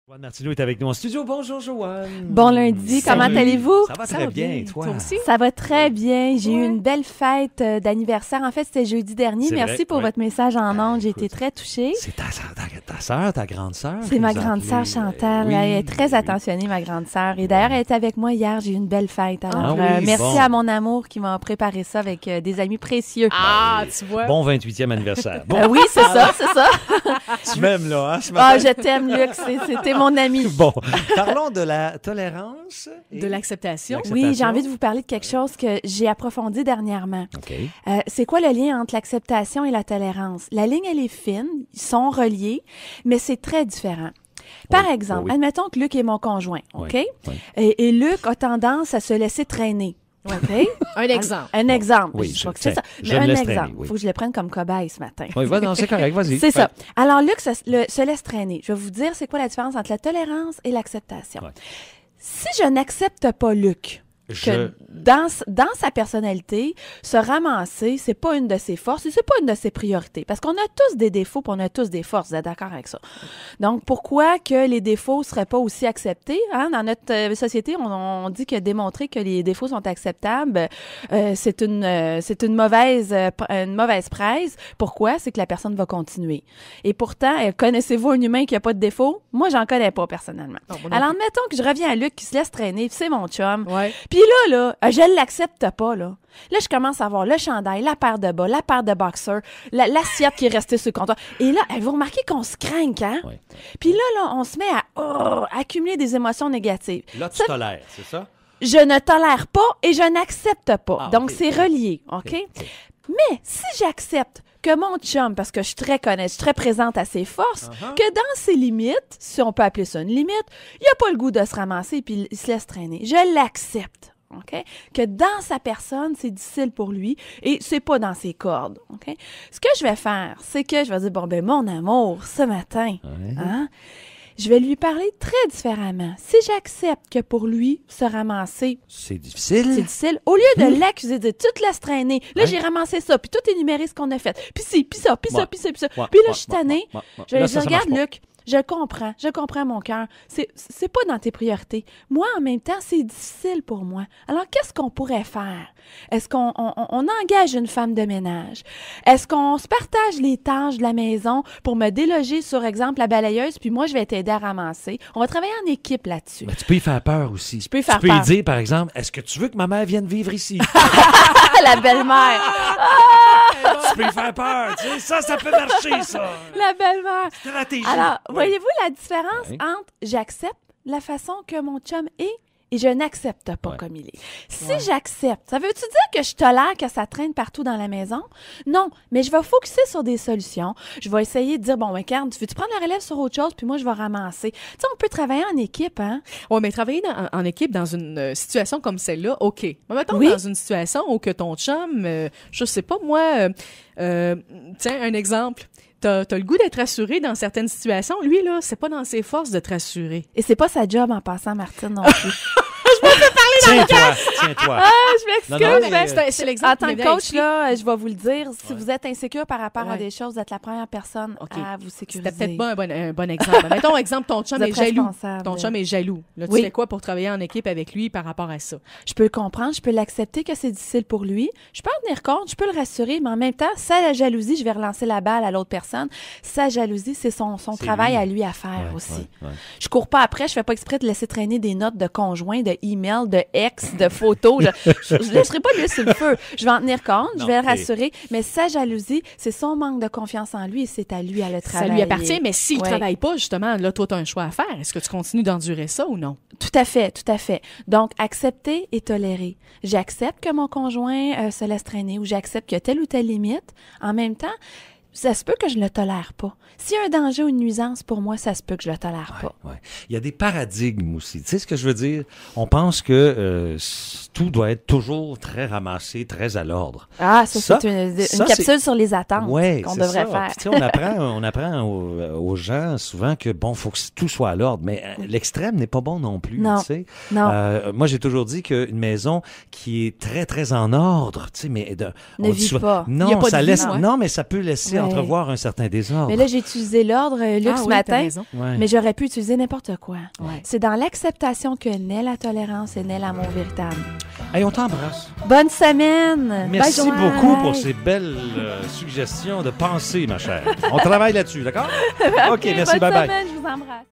Joanne Martineau est avec nous en studio. Bonjour, Joanne. Bon lundi, comment allez-vous? Ça va très bien, toi? aussi? Ça va très bien. J'ai eu une belle fête d'anniversaire. En fait, c'était jeudi dernier. C'est Merci vrai, pour ouais. votre message en ondes. J'ai écoute, été très touchée. C'est ta sœur, ta grande sœur? C'est ma grande sœur Chantal. Elle est très attentionnée, ma grande sœur. Et d'ailleurs, elle était avec moi hier. J'ai eu une belle fête. Alors, merci bon. à mon amour qui m'a préparé ça avec des amis précieux. Tu vois. Bon 28e anniversaire. Bon, Oui, c'est ça, c'est ça. tu m'aimes, là, hein, ce matin? Ah, je t'aime, Luc. C'était mon ami. Bon, parlons de la tolérance. et- De l'acceptation. L'acceptation. Oui, j'ai envie de vous parler de quelque chose que j'ai approfondi dernièrement. OK. C'est quoi le lien entre l'acceptation et la tolérance? La ligne, elle est fine, ils sont reliés, mais c'est très différent. Par exemple, oui. admettons que Luc est mon conjoint, OK? Oui, oui. Et Luc a tendance à se laisser traîner. OK? Un exemple. Un exemple. Oui, Je dis je- pas que c'est tiens, ça. je Mais me un laisse exemple. traîner, oui. Faut que je le prenne comme cobaye ce matin. Oui, va, non, c'est correct, vas-y. C'est ça. Ouais. Alors, Luc se laisse traîner. Je vais vous dire c'est quoi la différence entre la tolérance et l'acceptation. Ouais. Si je n'accepte pas Luc, Je- que dans sa personnalité, se ramasser, c'est pas une de ses forces et c'est pas une de ses priorités. Parce qu'on a tous des défauts puis on a tous des forces. Vous êtes d'accord avec ça? Donc, pourquoi que les défauts seraient pas aussi acceptés? Hein? Dans notre société, on dit que démontrer que les défauts sont acceptables, c'est une mauvaise presse. Pourquoi? C'est que la personne va continuer. Et pourtant, connaissez-vous un humain qui a pas de défaut? Moi, j'en connais pas personnellement. Non, moi non Alors, admettons que je reviens à Luc qui se laisse traîner, puis c'est mon chum. Ouais. Puis là, je l'accepte pas, là. Là, je commence à voir le chandail, la paire de bas, la paire de boxers, l'assiette qui est restée sur le comptoir. Et là, vous remarquez qu'on se craint, hein? Ouais. Puis là, on se met à accumuler des émotions négatives. Là, tu Ça, tolères, c'est ça? je ne tolère pas et je n'accepte pas. Ah, Donc, ok, c'est ok. relié, OK? Mais si j'accepte que mon chum, parce que je suis très connaisse, je suis très présente à ses forces, que dans ses limites, si on peut appeler ça une limite, il n'a pas le goût de se ramasser puis il se laisse traîner. Je l'accepte. OK? Que dans sa personne, c'est difficile pour lui et c'est pas dans ses cordes. OK? Ce que je vais faire, c'est que je vais dire, bon, ben, mon amour, ce matin, hein, je vais lui parler très différemment. Si j'accepte que pour lui, se ramasser, C'est difficile. c'est difficile, au lieu de l'accuser de tout laisse traîner, là, Ouais. j'ai ramassé ça, puis tout énuméré ce qu'on a fait, puis ci, puis ça, puis ça, Ouais. puis ça, puis ça. Ouais, Puis là, ouais, je suis tannée. ouais. Je vais Là, lui dire, ça marche regarde, pas. Luc, je comprends mon cœur. C'est pas dans tes priorités. Moi, en même temps, c'est difficile pour moi. Alors, qu'est-ce qu'on pourrait faire? Est-ce qu'on on engage une femme de ménage? Est-ce qu'on se partage les tâches de la maison pour me déloger, sur exemple, la balayeuse, puis moi, je vais t'aider à ramasser? On va travailler en équipe là-dessus. Mais tu peux y faire peur aussi. Je peux y faire Tu peux peur. y dire, par exemple, est-ce que tu veux que ma mère vienne vivre ici? Ah, la belle-mère! Tu peux y faire peur, tu sais, ça peut marcher, ça. La belle-mère! Stratégie. Alors, Ouais. voyez-vous la différence Ouais. entre j'accepte la façon que mon chum est et je n'accepte pas Ouais. comme il est. Si j'accepte, ça veut-tu dire que je tolère que ça traîne partout dans la maison? Non, mais je vais focuser sur des solutions. Je vais essayer de dire, bon, regarde, veux-tu prendre la relève sur autre chose, puis moi, je vais ramasser. Tu sais, on peut travailler en équipe, hein? Ouais, mais travailler en équipe dans une situation comme celle-là, OK. Mais mettons Oui. dans une situation où que ton chum, je sais pas, moi, tiens, un exemple. T'as le goût d'être rassuré dans certaines situations. Lui, là, c'est pas dans ses forces de te rassurer. Et c'est pas sa job en passant, Martine, non plus. Tiens-toi. Je m'excuse, Non, non, mais, mais c'est l'exemple en tant qui que m'est coach, venu à là, je vais vous le dire, si vous êtes insécure par rapport à Ouais. des choses, vous êtes la première personne OK. à vous sécuriser. C'était peut-être pas un bon exemple. Mettons, exemple, ton chum Vous est êtes jaloux. responsable. Ton chum est jaloux. Là, tu Oui. fais quoi pour travailler en équipe avec lui par rapport à ça? Je peux le comprendre, je peux l'accepter que c'est difficile pour lui. Je peux en tenir compte, je peux le rassurer, mais en même temps, sa jalousie, je vais relancer la balle à l'autre personne. Sa jalousie, c'est son C'est travail lui. à lui à faire Ouais, aussi. ouais, ouais. Je cours pas après, je fais pas exprès de laisser traîner des notes de conjoints, de emails, de ex, de photos. Je laisserai pas lui sur le feu. Je vais en tenir compte, je Non, vais le et- rassurer, mais sa jalousie, c'est son manque de confiance en lui et c'est à lui à le Ça travailler. lui appartient, mais s'il Ouais. travaille pas, justement, là, toi, tu as un choix à faire. Est-ce que tu continues d'endurer ça ou non? Tout à fait, tout à fait. Donc, accepter et tolérer. J'accepte que mon conjoint se laisse traîner ou j'accepte qu'il y a telle ou telle limite. En même temps, ça se peut que je le tolère pas. S'il y a un danger ou une nuisance pour moi, ça se peut que je le tolère pas. Ouais. Il y a des paradigmes aussi. Tu sais ce que je veux dire? On pense que tout doit être toujours très ramassé, très à l'ordre. Ah, ça, Ça, c'est une ça, capsule c'est- sur les attentes Ouais, qu'on c'est devrait ça. faire. Puis, tu sais, on apprend aux gens souvent que, bon, faut que tout soit à l'ordre, mais l'extrême n'est pas bon non plus. Non. Tu sais. Non. Moi, j'ai toujours dit qu'une maison qui est très, très en ordre, tu sais, mais Ne on vit dit souvent- pas. Il y a Non, pas de ça vie, laisse, ouais. non, mais ça peut laisser Ouais. entrevoir un certain désordre. Mais là, j'ai utilisé l'ordre, Luc, Ah ce oui, t'as matin. raison. Ouais. Mais j'aurais pu utiliser n'importe quoi. Ouais. C'est dans l'acceptation que naît la tolérance et naît l'amour véritable. Hey, on t'embrasse. Bonne semaine! Merci Bye, Joanne. beaucoup pour ces belles suggestions de pensée, ma chère. On travaille là-dessus, d'accord? OK, merci, bonne bye-bye. semaine, je vous embrasse.